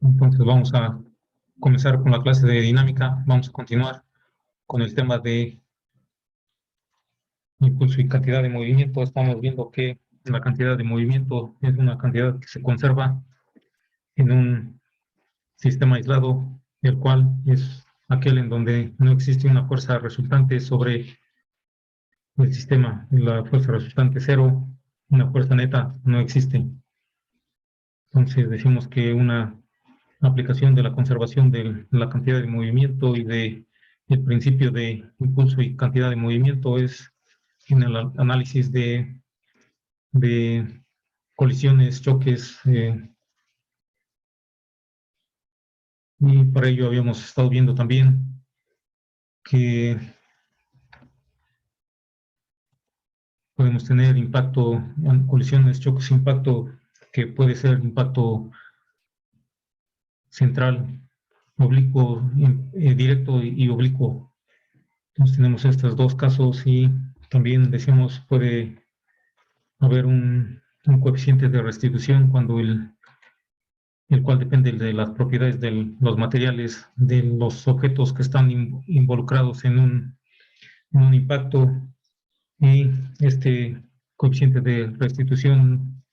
Entonces vamos a comenzar con la clase de dinámica. Vamos a continuar con el tema de impulso y cantidad de movimiento. Estamos viendo que la cantidad de movimiento es una cantidad que se conserva en un sistema aislado, el cual es aquel en donde no existe una fuerza resultante sobre el sistema. La fuerza resultante cero, una fuerza neta no existe. Entonces decimos que una aplicación de la conservación de la cantidad de movimiento y de el principio de impulso y cantidad de movimiento es en el análisis de colisiones, choques, y para ello habíamos estado viendo también que podemos tener impacto, colisiones, choques, impacto que puede ser impacto central, oblicuo, directo y oblicuo. Entonces tenemos estos dos casos y también decimos puede haber un coeficiente de restitución cuando el cual depende de las propiedades de los materiales, de los objetos que están involucrados en un impacto, y este coeficiente de restitución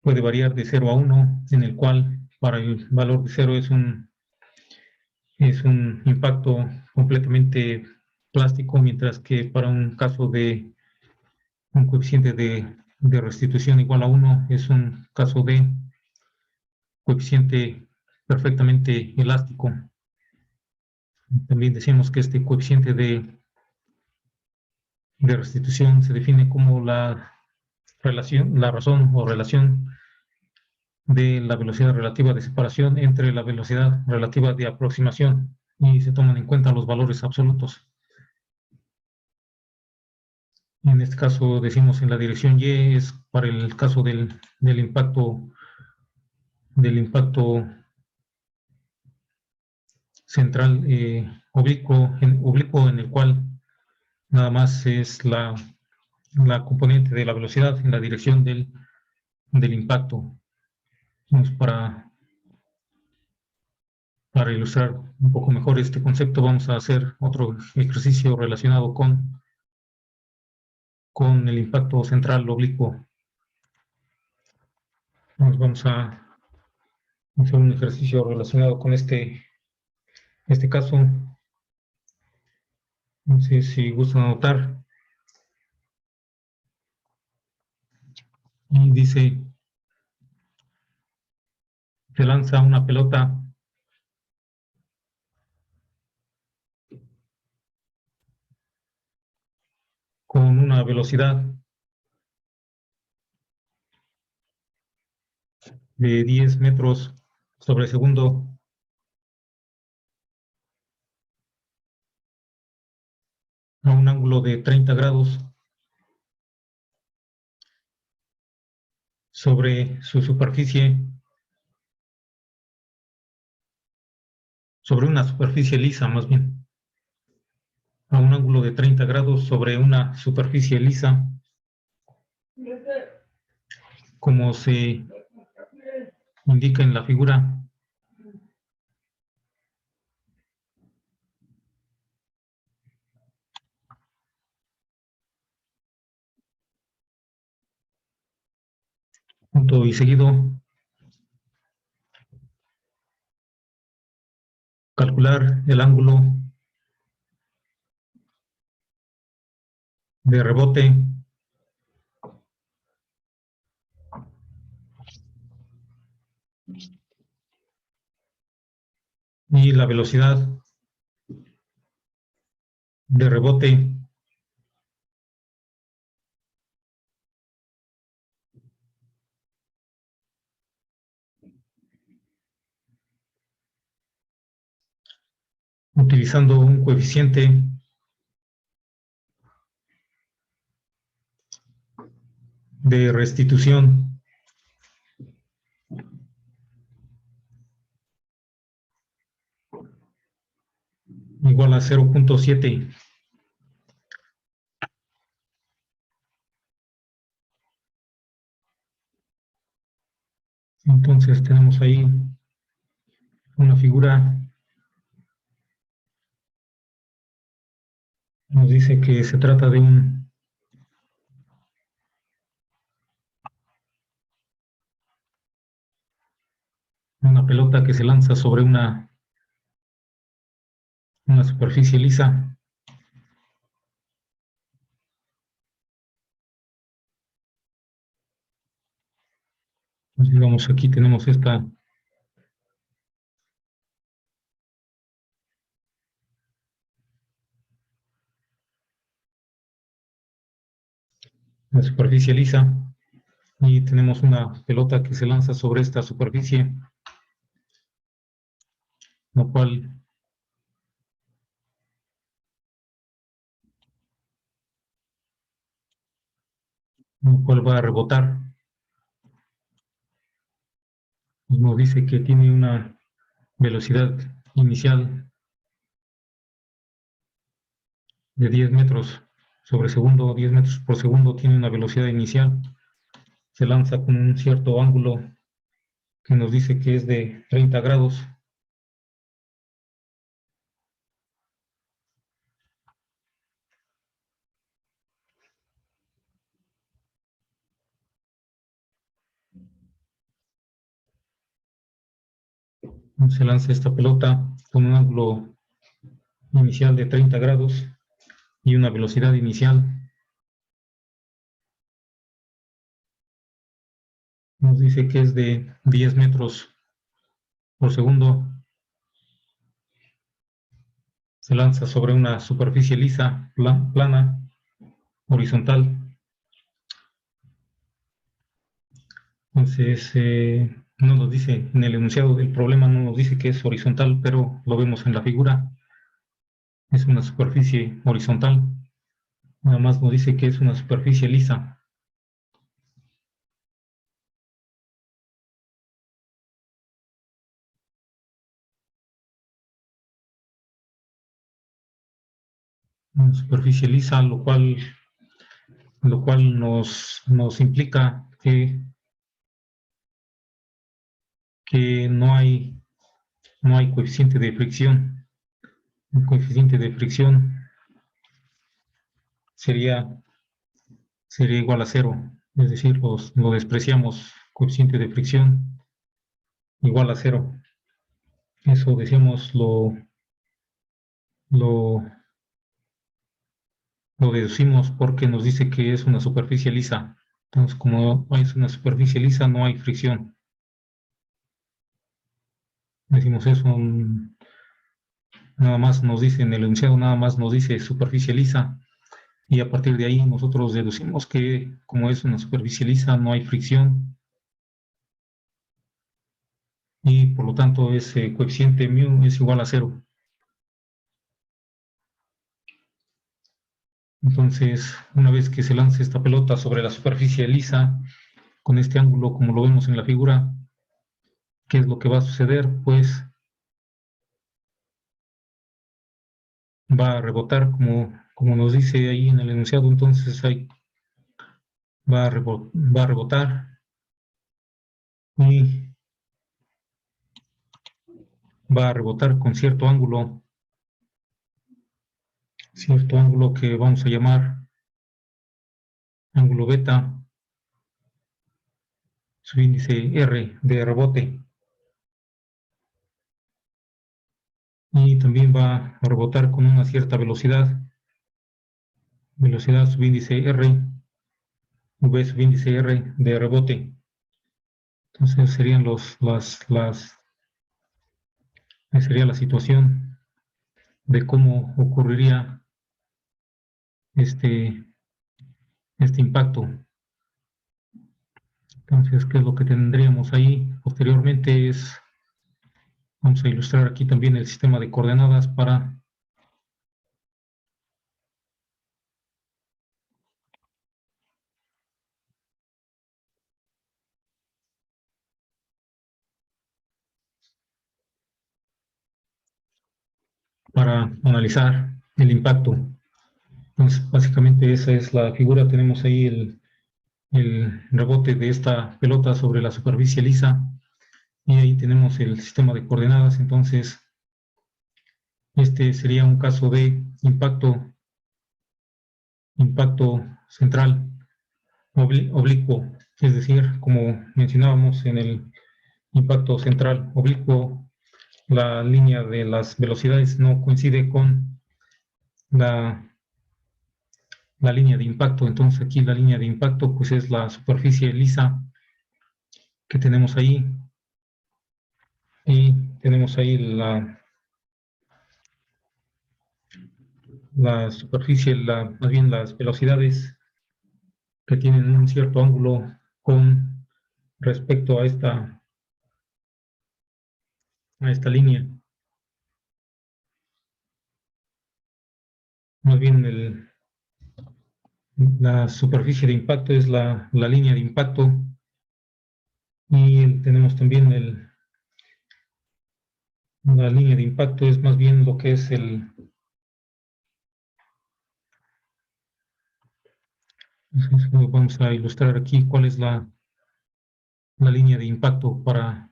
puede variar de 0 a 1, en el cual para el valor de 0 es un impacto completamente plástico, mientras que para un caso de un coeficiente de restitución igual a 1 es un caso de coeficiente perfectamente elástico. También decimos que este coeficiente de restitución se define como la razón o relación de la velocidad relativa de separación entre la velocidad relativa de aproximación, y se toman en cuenta los valores absolutos. En este caso decimos en la dirección Y es para el caso del impacto central, oblicuo, en el cual nada más es la componente de la velocidad en la dirección del impacto. Entonces, para ilustrar un poco mejor este concepto, vamos a hacer otro ejercicio relacionado con el impacto central oblicuo. Vamos a hacer un ejercicio relacionado con este caso. No sé si gustan anotar. Y dice, se lanza una pelota con una velocidad de 10 metros sobre segundo a un ángulo de 30 grados sobre su superficie, sobre una superficie lisa más bien, a un ángulo de 30 grados sobre una superficie lisa, como se indica en la figura. Punto y seguido, calcular el ángulo de rebote y la velocidad de rebote utilizando un coeficiente de restitución igual a 0.7. Entonces tenemos ahí Una figura nos dice que se trata de una pelota que se lanza sobre una superficie lisa. Pues digamos, aquí tenemos esta la superficie lisa y tenemos una pelota que se lanza sobre esta superficie, lo cual va a rebotar. Nos dice que tiene una velocidad inicial de 10 metros sobre segundo, 10 metros por segundo, tiene una velocidad inicial. Se lanza con un cierto ángulo que nos dice que es de 30 grados. Se lanza esta pelota con un ángulo inicial de 30 grados y una velocidad inicial. Nos dice que es de 10 metros por segundo. Se lanza sobre una superficie lisa, plana, horizontal. Entonces, no nos dice en el enunciado del problema, no nos dice que es horizontal, pero lo vemos en la figura. Es una superficie horizontal. Nada más nos dice que es una superficie lisa. Una superficie lisa, lo cual nos implica que no hay coeficiente de fricción. El coeficiente de fricción sería igual a cero, es decir, lo despreciamos, coeficiente de fricción igual a cero. Eso decimos lo, lo deducimos porque nos dice que es una superficie lisa. Entonces, como es una superficie lisa, no hay fricción. Decimos eso, nada más nos dice en el enunciado, nada más nos dice superficie lisa. Y a partir de ahí nosotros deducimos que como es una superficie lisa, no hay fricción. Y por lo tanto ese coeficiente mu es igual a cero. Entonces, una vez que se lance esta pelota sobre la superficie lisa, con este ángulo como lo vemos en la figura, ¿qué es lo que va a suceder? Pues va a rebotar como nos dice ahí en el enunciado, entonces ahí va a rebotar y va a rebotar con cierto ángulo que vamos a llamar ángulo beta, su índice R de rebote. Y también va a rebotar con una cierta velocidad subíndice R, V subíndice R de rebote. Entonces serían sería la situación de cómo ocurriría este impacto. Entonces, ¿qué es lo que tendríamos ahí? Posteriormente vamos a ilustrar aquí también el sistema de coordenadas para analizar el impacto. Entonces, básicamente esa es la figura. Tenemos ahí el rebote de esta pelota sobre la superficie lisa y ahí tenemos el sistema de coordenadas. Entonces, este sería un caso de impacto central oblicuo, es decir, como mencionábamos en el impacto central oblicuo, la línea de las velocidades no coincide con la línea de impacto. Entonces aquí la línea de impacto pues es la superficie lisa que tenemos ahí, y tenemos ahí la superficie, más bien las velocidades que tienen un cierto ángulo con respecto a esta línea. Más bien la superficie de impacto es la línea de impacto, y tenemos también la línea de impacto es más bien lo que es vamos a ilustrar aquí cuál es la línea de impacto para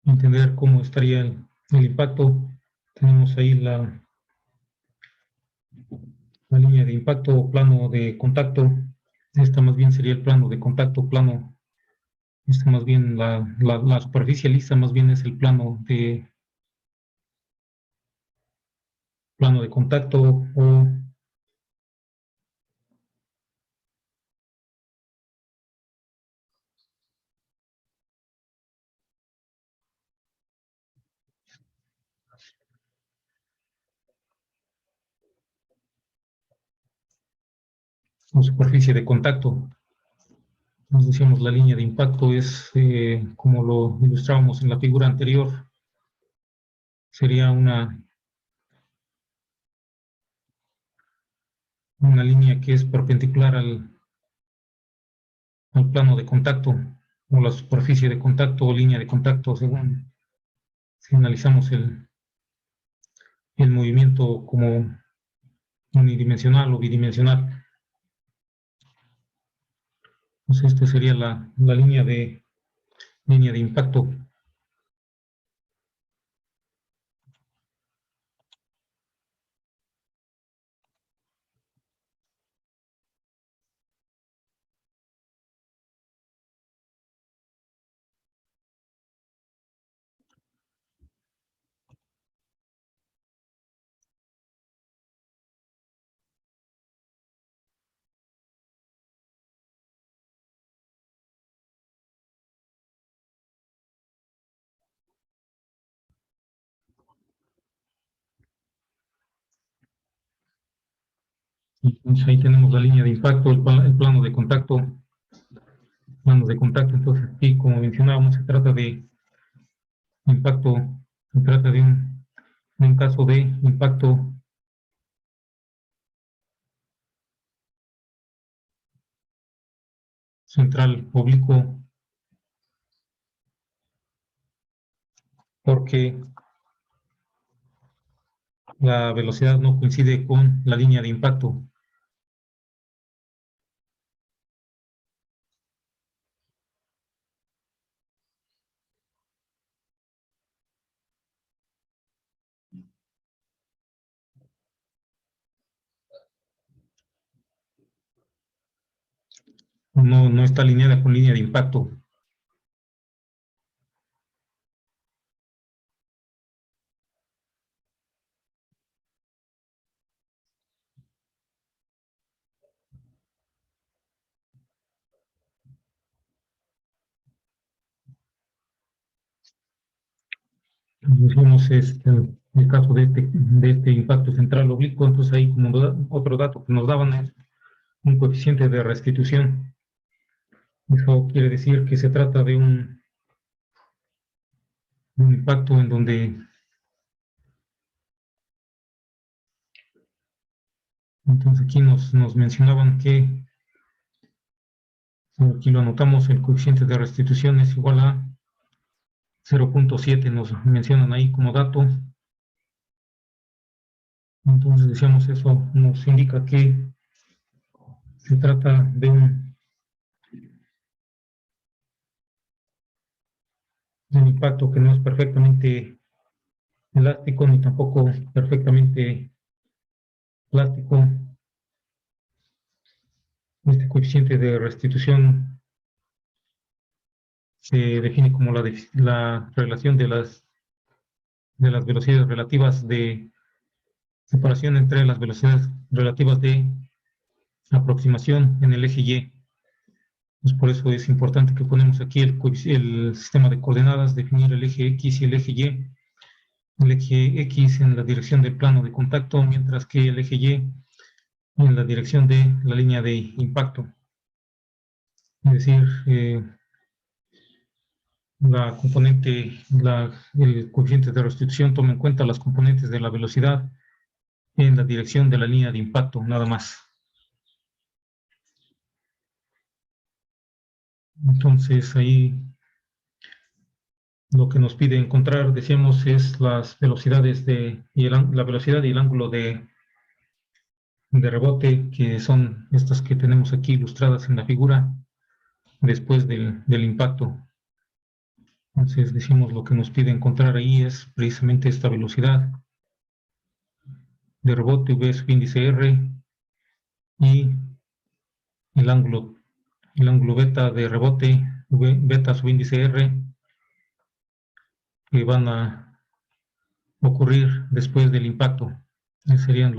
entender cómo estaría el impacto. Tenemos ahí la línea de impacto o plano de contacto. Esta más bien sería el plano de contacto, plano. Esta más bien la superficie lisa más bien es el plano de contacto o superficie de contacto. Nos decíamos la línea de impacto es, como lo ilustrábamos en la figura anterior, sería una línea que es perpendicular al plano de contacto, o la superficie de contacto o línea de contacto, según si analizamos el movimiento como unidimensional o bidimensional. Entonces, esta sería la línea de impacto. Entonces, ahí tenemos la línea de impacto, el plano de contacto, Entonces, aquí, como mencionábamos, se trata de impacto, se trata de un caso de impacto central oblicuo, porque la velocidad no coincide con la línea de impacto. No está alineada con línea de impacto. Decimos el caso de este impacto central oblicuo. Entonces ahí, como otro dato que nos daban, es un coeficiente de restitución. Eso quiere decir que se trata de un impacto en donde, entonces aquí nos mencionaban que, aquí lo anotamos, el coeficiente de restitución es igual a 0.7, nos mencionan ahí como dato. Entonces decíamos, eso nos indica que Se trata de un impacto que no es perfectamente elástico ni tampoco perfectamente plástico. Este coeficiente de restitución se define como la relación de las velocidades relativas de separación entre las velocidades relativas de aproximación en el eje Y. Pues por eso es importante que ponemos aquí el sistema de coordenadas, definir el eje X y el eje Y. El eje X en la dirección del plano de contacto, mientras que el eje Y en la dirección de la línea de impacto. Es decir, el coeficiente de restitución toma en cuenta las componentes de la velocidad en la dirección de la línea de impacto, nada más. Entonces ahí lo que nos pide encontrar, decíamos, es las velocidades la velocidad y el ángulo de rebote, que son estas que tenemos aquí ilustradas en la figura después del impacto. Entonces decimos lo que nos pide encontrar ahí es precisamente esta velocidad de rebote V sub índice R y el ángulo beta de rebote beta sub índice R que van a ocurrir después del impacto. Esos serían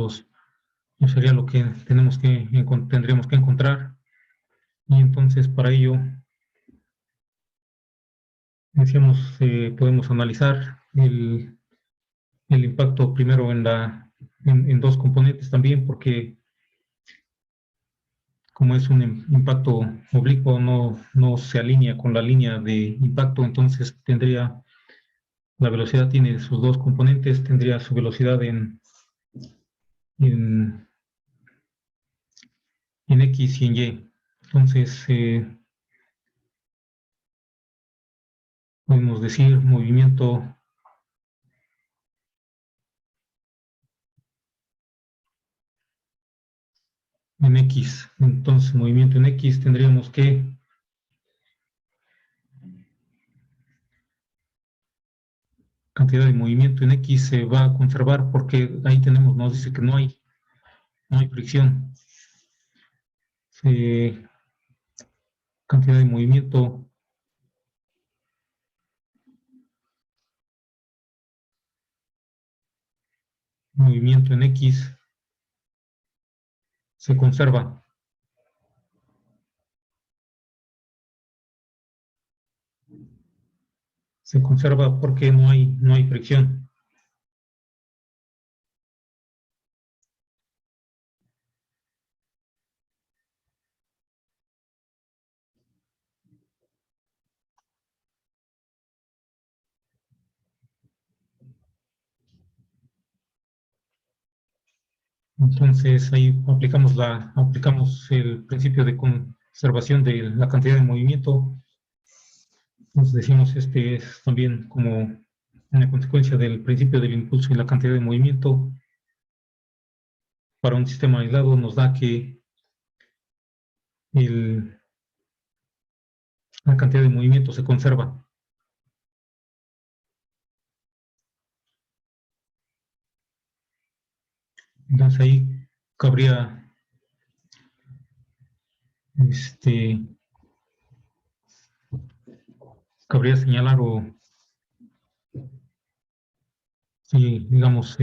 sería lo que tendríamos que encontrar. Y entonces para ello decíamos, podemos analizar el impacto primero en dos componentes también, porque como es un impacto oblicuo, no se alinea con la línea de impacto, entonces la velocidad tiene sus dos componentes, tendría su velocidad en, en X y en Y. Entonces, podemos decir movimiento en X. Entonces, movimiento en X tendríamos que cantidad de movimiento en X se va a conservar porque ahí nos dice que no hay fricción. Cantidad de movimiento en X se conserva. Se conserva porque no hay fricción. Entonces ahí aplicamos el principio de conservación de la cantidad de movimiento. Entonces decimos este es también como una consecuencia del principio del impulso y la cantidad de movimiento. Para un sistema aislado nos da que la cantidad de movimiento se conserva. Entonces ahí cabría señalar o digamos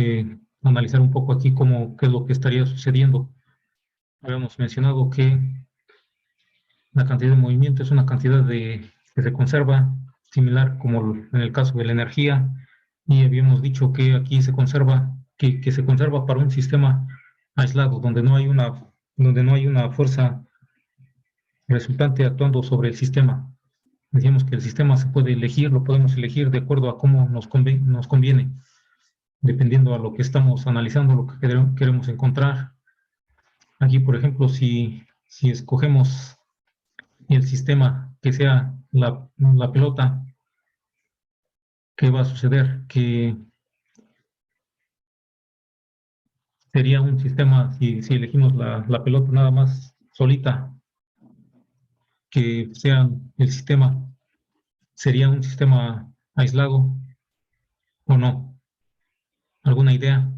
analizar un poco aquí qué es lo que estaría sucediendo. Habíamos mencionado que la cantidad de movimiento es una cantidad que se conserva, similar como en el caso de la energía, y habíamos dicho que aquí se conserva, que se conserva para un sistema aislado, donde no hay una fuerza resultante actuando sobre el sistema. Decíamos que el sistema se puede elegir, lo podemos elegir de acuerdo a cómo nos conviene, dependiendo a lo que estamos analizando, lo que queremos encontrar. Aquí, por ejemplo, si escogemos el sistema que sea la pelota, ¿qué va a suceder? Que sería un sistema, si elegimos la pelota nada más solita, que sea el sistema, ¿sería un sistema aislado o no? ¿Alguna idea?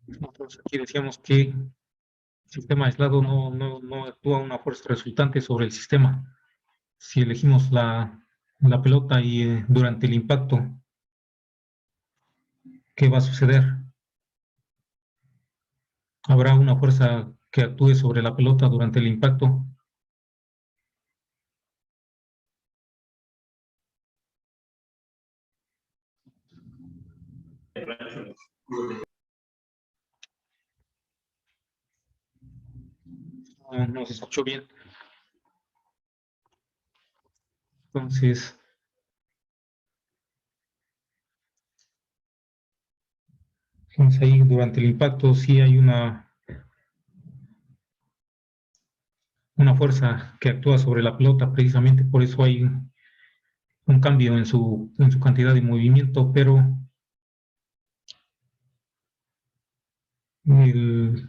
Nosotros aquí decíamos que el sistema aislado no actúa una fuerza resultante sobre el sistema. Si elegimos la pelota y durante el impacto, ¿qué va a suceder? ¿Habrá una fuerza que actúe sobre la pelota durante el impacto? No se escuchó bien. Entonces, ahí durante el impacto sí hay una fuerza que actúa sobre la pelota, precisamente por eso hay un cambio en su cantidad de movimiento, pero el,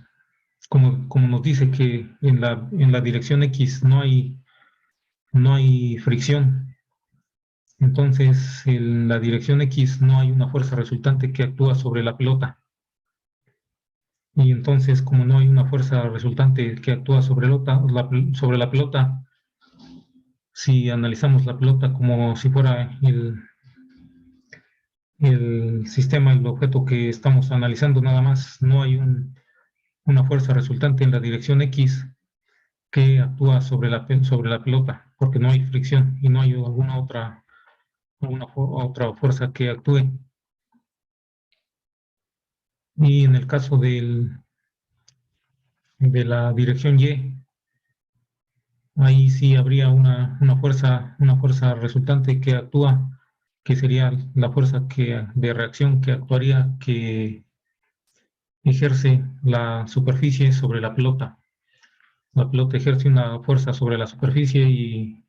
como nos dice que en la dirección X no hay fricción, entonces en la dirección X no hay una fuerza resultante que actúa sobre la pelota. Y entonces, como no hay una fuerza resultante que actúa sobre la pelota, si analizamos la pelota como si fuera el sistema, el objeto que estamos analizando nada más, no hay una fuerza resultante en la dirección X que actúa sobre la pelota, porque no hay fricción y no hay otra fuerza que actúe. Y en el caso de la dirección Y, ahí sí habría una fuerza resultante que actúa, que sería la fuerza de reacción que actuaría, que ejerce la superficie sobre la pelota. La pelota ejerce una fuerza sobre la superficie y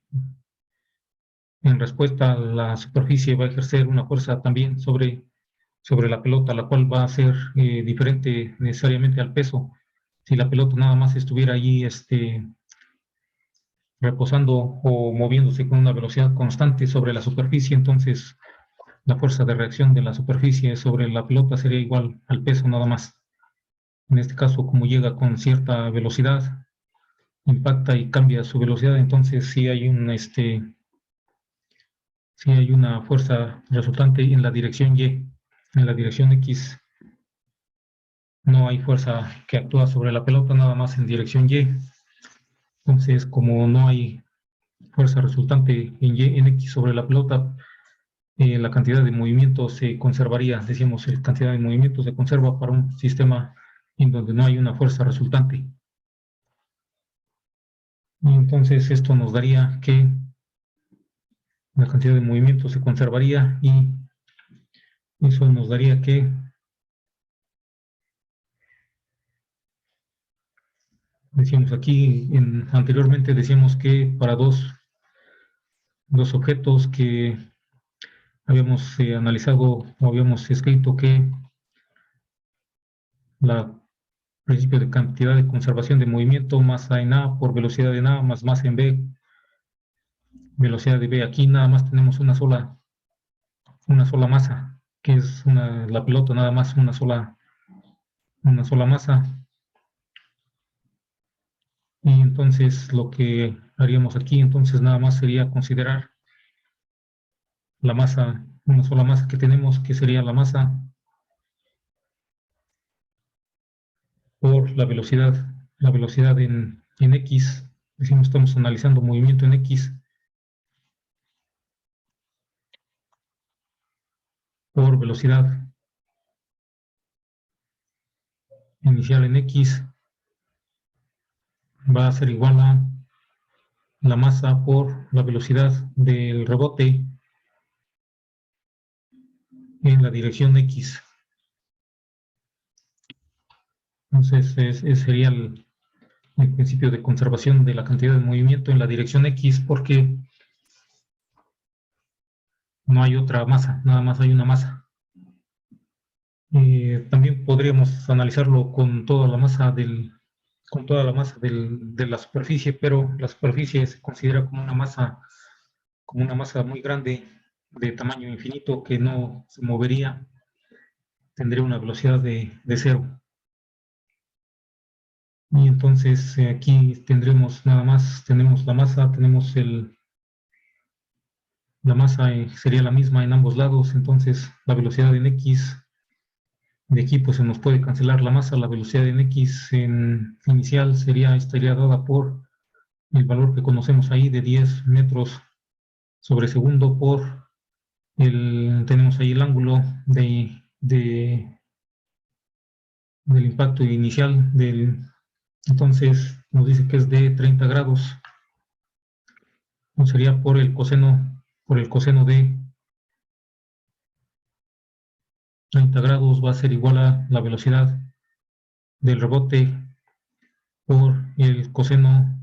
en respuesta la superficie va a ejercer una fuerza también sobre la pelota, la cual va a ser diferente necesariamente al peso. Si la pelota nada más estuviera allí reposando o moviéndose con una velocidad constante sobre la superficie, entonces la fuerza de reacción de la superficie sobre la pelota sería igual al peso nada más. En este caso, como llega con cierta velocidad, impacta y cambia su velocidad, entonces sí hay una fuerza resultante en la dirección Y. En la dirección X no hay fuerza que actúa sobre la pelota, nada más en dirección Y. Entonces, como no hay fuerza resultante en X sobre la pelota, la cantidad de movimiento se conservaría, decíamos, la cantidad de movimiento se conserva para un sistema en donde no hay una fuerza resultante. Y entonces esto nos daría que la cantidad de movimiento se conservaría y eso nos daría que, decíamos aquí, anteriormente decíamos que para dos objetos que habíamos analizado o habíamos escrito que la principio de cantidad de conservación de movimiento, masa en A por velocidad en A más masa en B, velocidad de B. Aquí nada más tenemos una sola masa, que es la pelota, nada más una sola masa. Y entonces lo que haríamos aquí, entonces nada más sería considerar la masa, una sola masa que tenemos, que sería la masa por la velocidad en X. Decimos, estamos analizando movimiento en X por velocidad inicial en X va a ser igual a la masa por la velocidad del rebote en la dirección X. Entonces, ese sería el principio de conservación de la cantidad de movimiento en la dirección X, porque no hay otra masa, nada más hay una masa. También podríamos analizarlo con toda la masa de la superficie, pero la superficie se considera como una masa muy grande de tamaño infinito que no se movería, tendría una velocidad de cero. Y entonces aquí tendremos nada más, tenemos la masa, la masa sería la misma en ambos lados, entonces la velocidad en X de aquí pues se nos puede cancelar la masa, la velocidad en X inicial estaría dada por el valor que conocemos ahí de 10 metros sobre segundo tenemos ahí el ángulo del impacto inicial entonces nos dice que es de 30 grados, sería por el coseno de 30 grados va a ser igual a la velocidad del rebote por el coseno,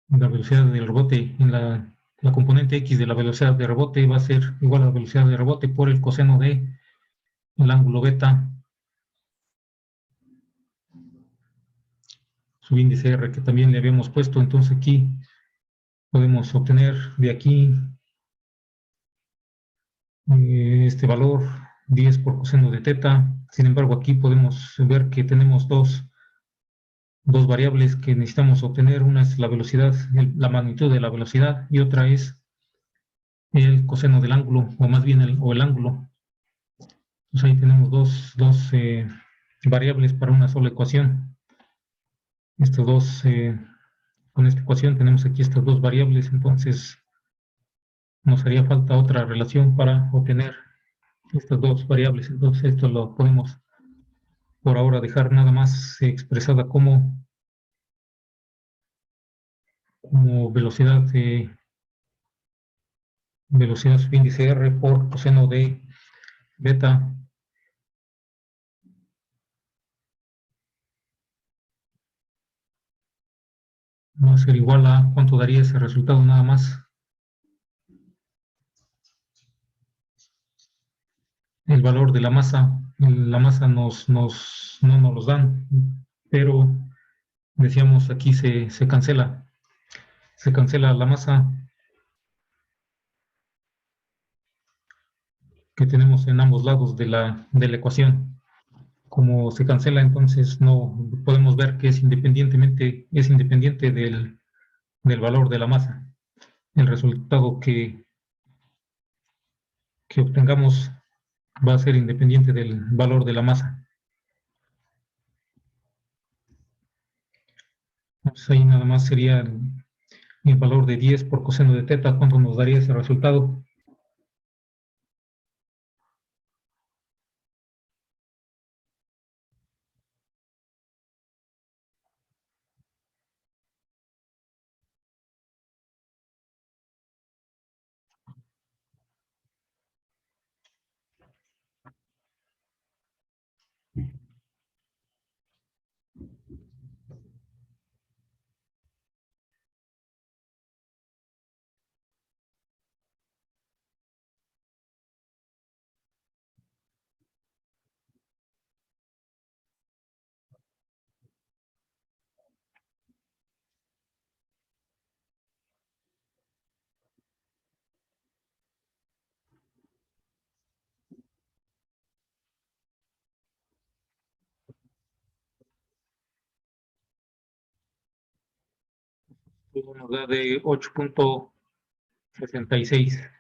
la velocidad del rebote en la componente X de la velocidad de rebote va a ser igual a la velocidad de rebote por el coseno de el ángulo beta, su índice R que también le habíamos puesto. Entonces aquí podemos obtener de aquí este valor 10 por coseno de teta. Sin embargo, aquí podemos ver que tenemos dos variables que necesitamos obtener. Una es la velocidad, la magnitud de la velocidad, y otra es el coseno del ángulo, o más bien el ángulo. Entonces ahí tenemos dos variables para una sola ecuación. Con esta ecuación tenemos aquí estas dos variables, entonces nos haría falta otra relación para obtener estas dos variables. Entonces esto lo podemos por ahora dejar nada más expresada como velocidad subíndice R por coseno de beta va a ser igual a cuánto daría ese resultado nada más. El valor de la masa no nos los dan, pero decíamos aquí se cancela la masa que tenemos en ambos lados de la ecuación. Como se cancela, entonces no podemos ver que es independiente del valor de la masa. El resultado que obtengamos va a ser independiente del valor de la masa. Entonces ahí nada más sería el valor de 10 por coseno de teta, ¿cuánto nos daría ese resultado? Nos da de 8.66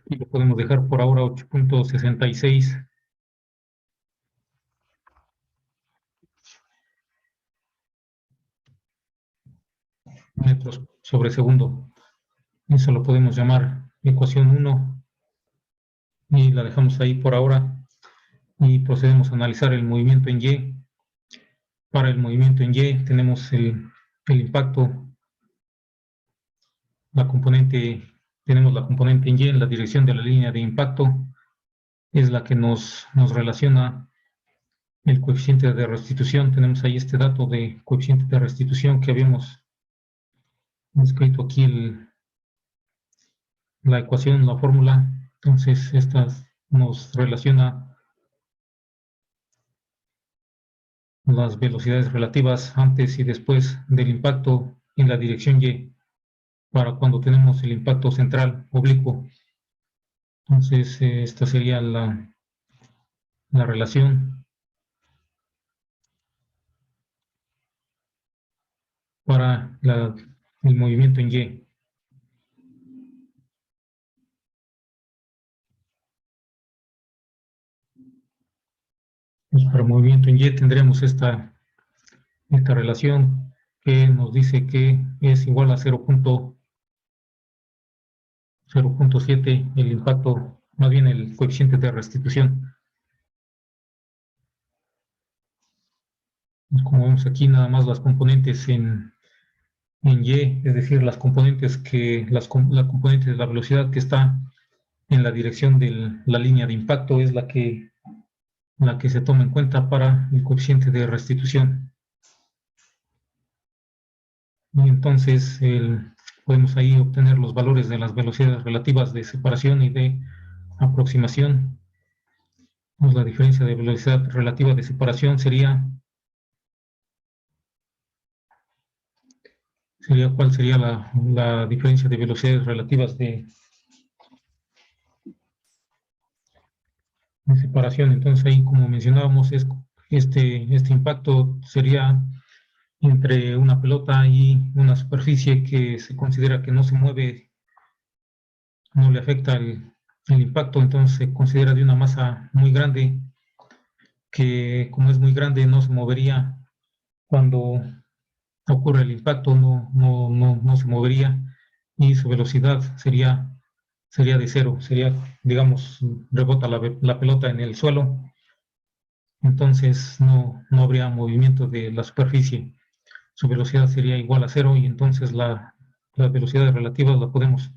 y lo podemos dejar por ahora 8.66 metros sobre segundo. Eso lo podemos llamar ecuación 1 y la dejamos ahí por ahora y procedemos a analizar el movimiento en Y. Para el movimiento en Y tenemos el impacto, tenemos la componente en Y en la dirección de la línea de impacto, es la que nos relaciona el coeficiente de restitución. Tenemos ahí este dato de coeficiente de restitución que habíamos escrito aquí la ecuación, la fórmula. Entonces, esta nos relaciona las velocidades relativas antes y después del impacto en la dirección Y para cuando tenemos el impacto central oblicuo. Entonces, esta sería la relación para el movimiento en Y. Pues para movimiento en Y tendremos esta relación que nos dice que es igual a 0.7 el impacto, más bien el coeficiente de restitución. Pues como vemos aquí, nada más las componentes en Y, es decir, las componentes la componente de la velocidad que está en la dirección de la línea de impacto es la que se toma en cuenta para el coeficiente de restitución. Y entonces podemos ahí obtener los valores de las velocidades relativas de separación y de aproximación. Pues la diferencia de velocidad relativa de separación sería ¿cuál sería la diferencia de velocidades relativas de separación? Entonces ahí, como mencionábamos, este impacto sería entre una pelota y una superficie que se considera que no se mueve, no le afecta el impacto, entonces se considera de una masa muy grande, que como es muy grande no se movería cuando ocurre el impacto, no se movería y su velocidad sería de cero, sería, digamos, rebota la pelota en el suelo, entonces no habría movimiento de la superficie, su velocidad sería igual a cero y entonces las velocidades relativas la podemos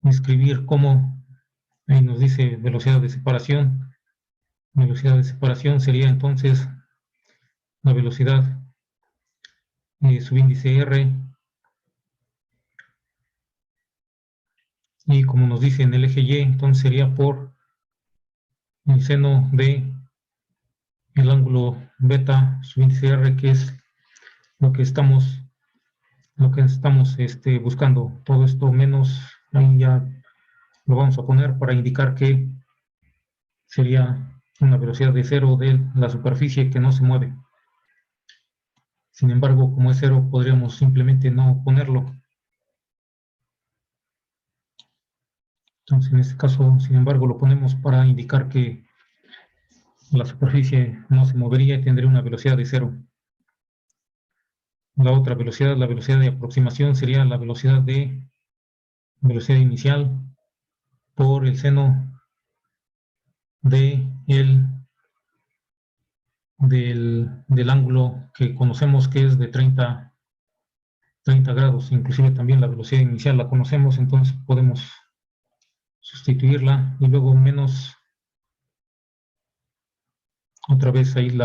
escribir como, ahí nos dice velocidad de separación. Velocidad de separación sería entonces la velocidad subíndice R, y como nos dice en el eje Y, entonces sería por el seno de el ángulo beta subíndice R, que es lo que estamos buscando. Todo esto menos, ahí ya lo vamos a poner para indicar que sería una velocidad de cero de la superficie que no se mueve. Sin embargo, como es cero, podríamos simplemente no ponerlo. Entonces, en este caso, sin embargo, lo ponemos para indicar que la superficie no se movería y tendría una velocidad de cero. La otra velocidad, la velocidad de aproximación, sería la velocidad inicial por el seno de del ángulo que conocemos, que es de 30 grados. Inclusive también la velocidad inicial la conocemos, entonces podemos sustituirla y luego menos otra vez ahí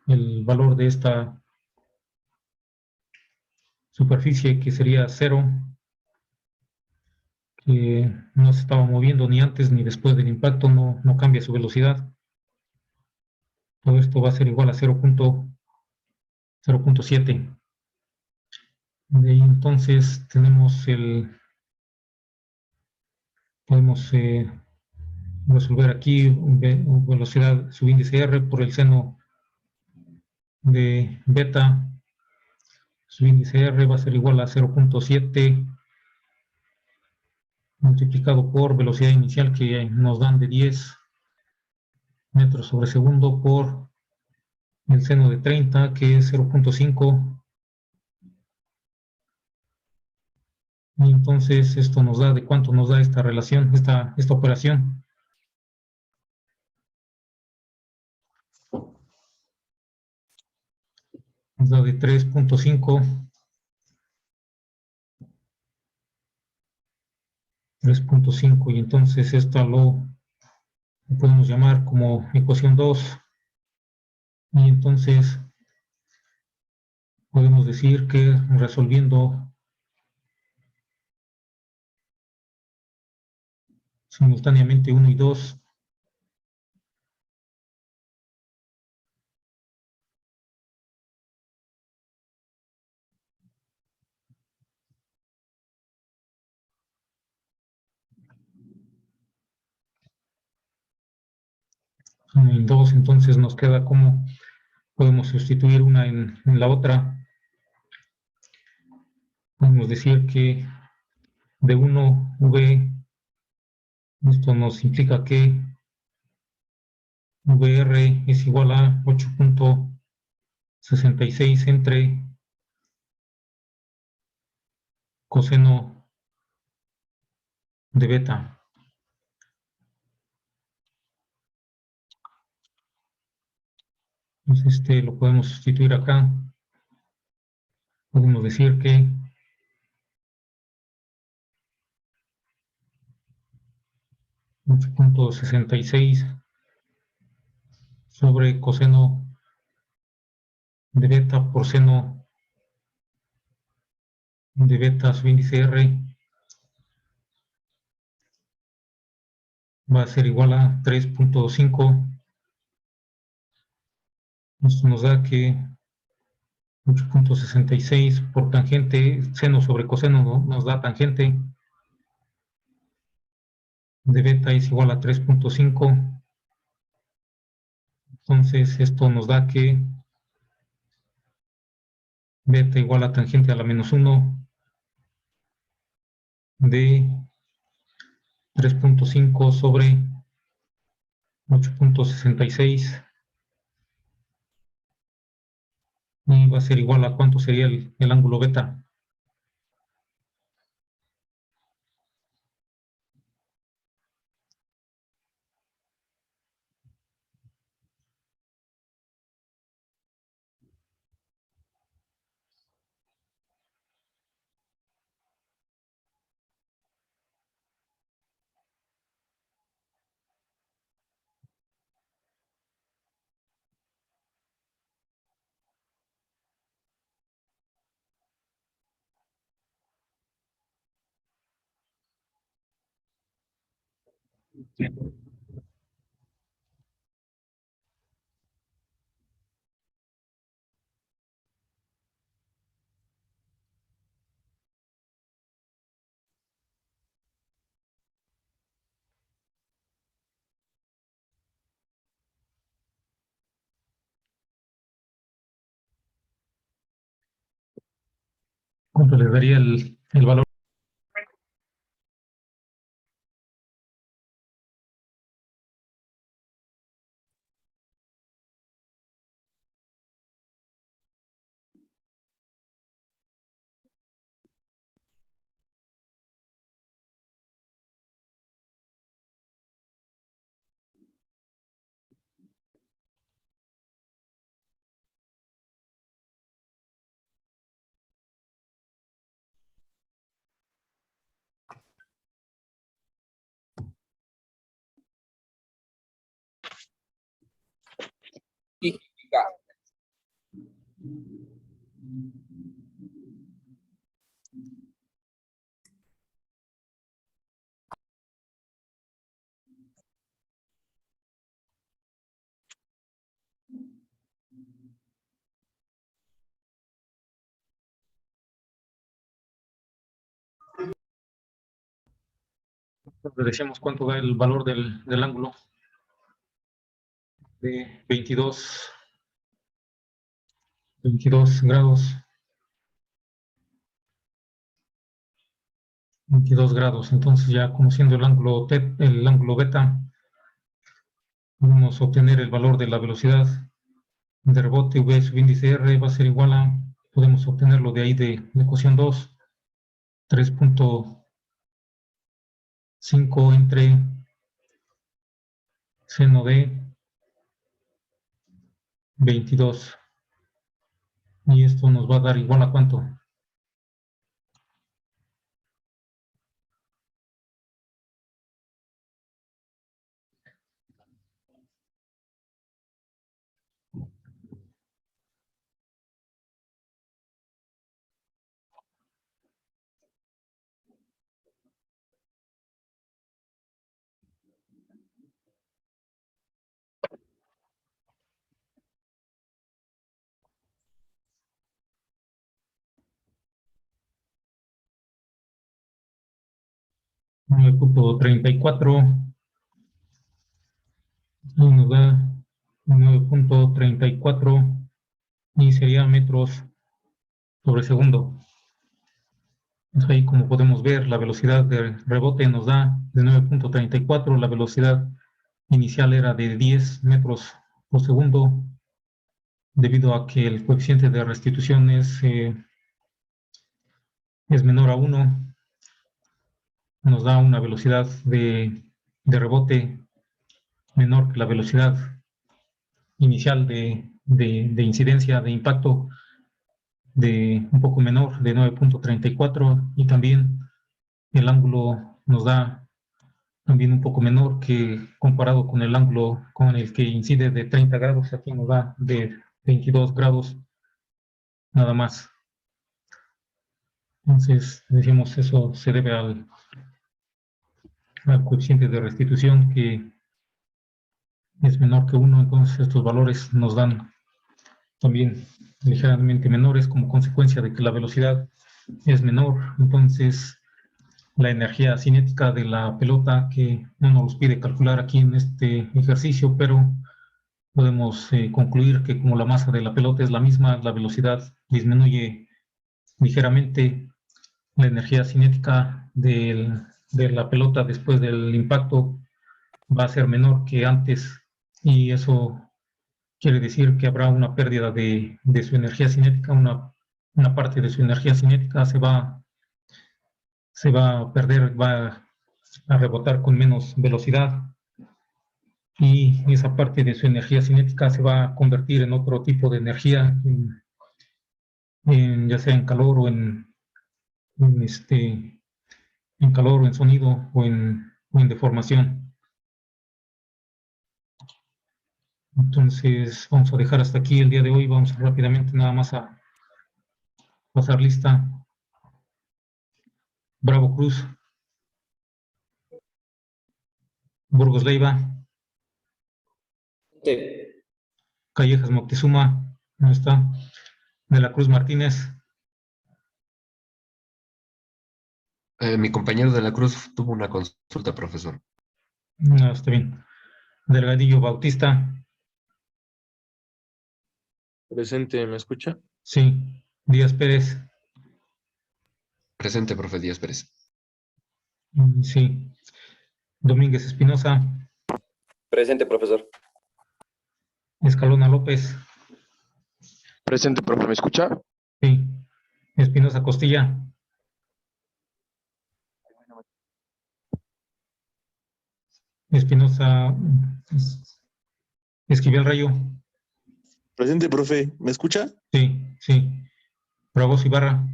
el valor de esta superficie, que sería cero, que no se estaba moviendo ni antes ni después del impacto, no cambia su velocidad. Todo esto va a ser igual a 0.7. De ahí entonces podemos resolver aquí velocidad subíndice R por el seno de beta subíndice R va a ser igual a 0.7 multiplicado por velocidad inicial, que nos dan de 10 metros sobre segundo, por el seno de 30, que es 0.5. Y entonces esto nos da, ¿de cuánto nos da esta relación, esta operación? Nos da de 3.5. 3.5, y entonces esto lo podemos llamar como ecuación 2. Y entonces podemos decir que resolviendo simultáneamente 1 y 2, entonces nos queda como podemos sustituir una en la otra. Podemos decir que de 1 V, esto nos implica que VR es igual a 8.66 entre coseno de beta. Entonces lo podemos sustituir acá. Podemos decir que 8.66 sobre coseno de beta por seno de beta subíndice R va a ser igual a 3.5. Esto nos da que 8.66 por tangente, seno sobre coseno, ¿no? Nos da tangente de beta es igual a 3.5. Entonces esto nos da que beta igual a tangente a la menos 1 de 3.5 sobre 8.66 y va a ser igual a cuánto sería el ángulo beta. ¿Cuánto le daría el valor? Le decíamos cuánto da el valor del ángulo de 22 grados. 22 grados. Entonces ya conociendo el ángulo beta, podemos obtener el valor de la velocidad de rebote V subíndice R va a ser igual a, podemos obtenerlo de ahí de ecuación 2, 3.5 entre seno de 22. Y esto nos va a dar igual a cuánto. 9.34 y nos da 9.34 y sería metros sobre segundo. Entonces ahí, como podemos ver, la velocidad de rebote nos da de 9.34, la velocidad inicial era de 10 metros por segundo, debido a que el coeficiente de restitución es menor a 1, nos da una velocidad de rebote menor que la velocidad inicial de incidencia de impacto, de un poco menor, de 9.34, y también el ángulo nos da también un poco menor que comparado con el ángulo con el que incide de 30 grados, aquí nos da de 22 grados nada más. Entonces, decimos, eso se debe al coeficiente de restitución, que es menor que 1, entonces estos valores nos dan también ligeramente menores como consecuencia de que la velocidad es menor. Entonces, la energía cinética de la pelota, que no nos pide calcular aquí en este ejercicio, pero podemos concluir que como la masa de la pelota es la misma, la velocidad disminuye ligeramente. La energía cinética de la pelota después del impacto va a ser menor que antes, y eso quiere decir que habrá una pérdida de su energía cinética, una parte de su energía cinética se va a perder, va a rebotar con menos velocidad, y esa parte de su energía cinética se va a convertir en otro tipo de energía, ya sea en calor o en en calor o en sonido o en deformación. Entonces vamos a dejar hasta aquí el día de hoy. Vamos rápidamente nada más a pasar lista. Bravo Cruz, Burgos Leiva, Sí. Callejas Moctezuma, ¿no está? De la Cruz Martínez, Mi compañero de la Cruz tuvo una consulta, profesor. no está bien. Delgadillo Bautista, Presente, ¿me escucha? sí. Díaz Pérez, Presente, profe Díaz Pérez. sí. Domínguez Espinosa, Presente, profesor. Escalona López, Presente, profe, ¿me escucha? sí. Espinosa Costilla, Espinosa Esquivel Rayo, Presente, profe. ¿Me escucha? sí, sí. Bravos Ibarra,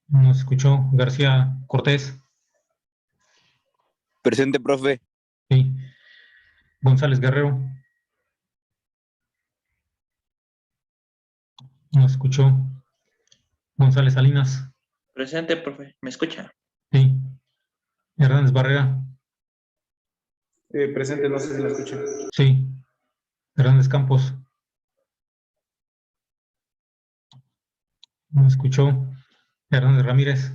no se escuchó. García Cortés, Presente, profe. sí. González Guerrero, no se escuchó. González Salinas, Presente, profe. ¿Me escucha? sí. Hernández Barrera, Presente, no sé si me escucha. sí. Hernández Campos, no escuchó. Hernández Ramírez,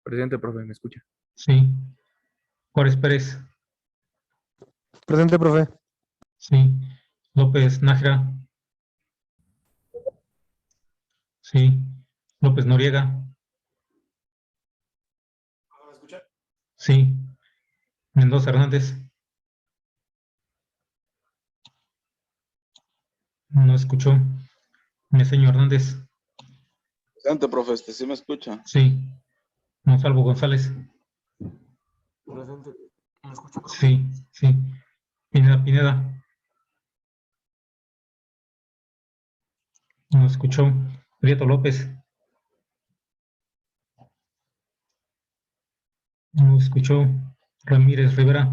Presente, profe, ¿me escucha? sí. Juárez Pérez, Presente, profe. sí. López Nájera, sí. López Noriega, ¿Me escucha? sí. Mendoza Hernández, no escuchó. Meseño Hernández, Presente, profe, sí me escucha. sí. Monsalvo González, Presente. ¿Me escucha, profe? sí, sí. Pineda, no escuchó. Prieto López, no escuchó. Ramírez Rivera,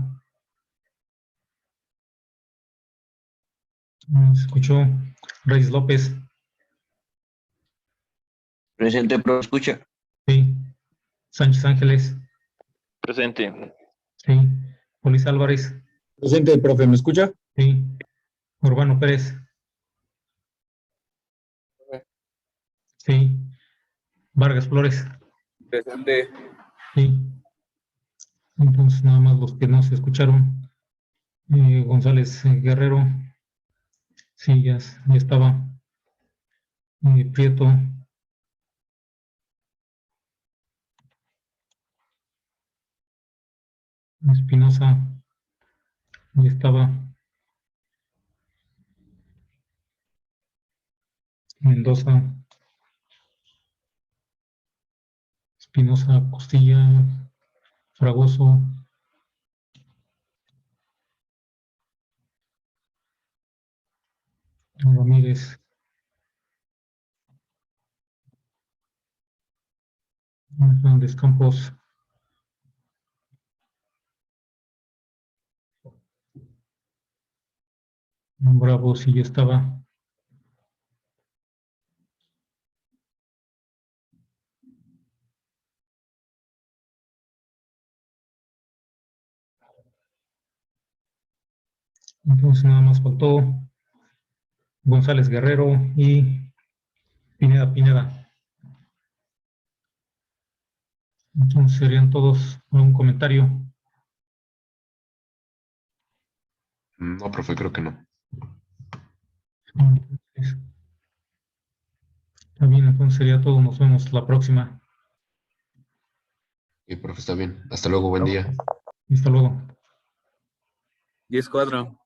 no escuchó. Reyes López, Presente, profe, escucha. sí. Sánchez Ángeles, Presente. sí. Polis Álvarez, Presente, profe, ¿me escucha? sí. Urbano Pérez, sí. Vargas Flores. Presente. Sí. Entonces, nada más los que no se escucharon. González Guerrero. Sí, ya estaba. Prieto. Espinosa. Ya estaba. Mendoza. Espinosa, Costilla, Fragoso. Ramírez. Hernández Campos. Bravo, sí, ya estaba. Entonces nada más faltó González Guerrero y Pineda. Entonces serían todos. ¿Algún comentario? No, profe, creo que no. Entonces, está bien, entonces sería todo. Nos vemos la próxima. Sí, profe, está bien. Hasta luego, buen día. Hasta luego. 10-4.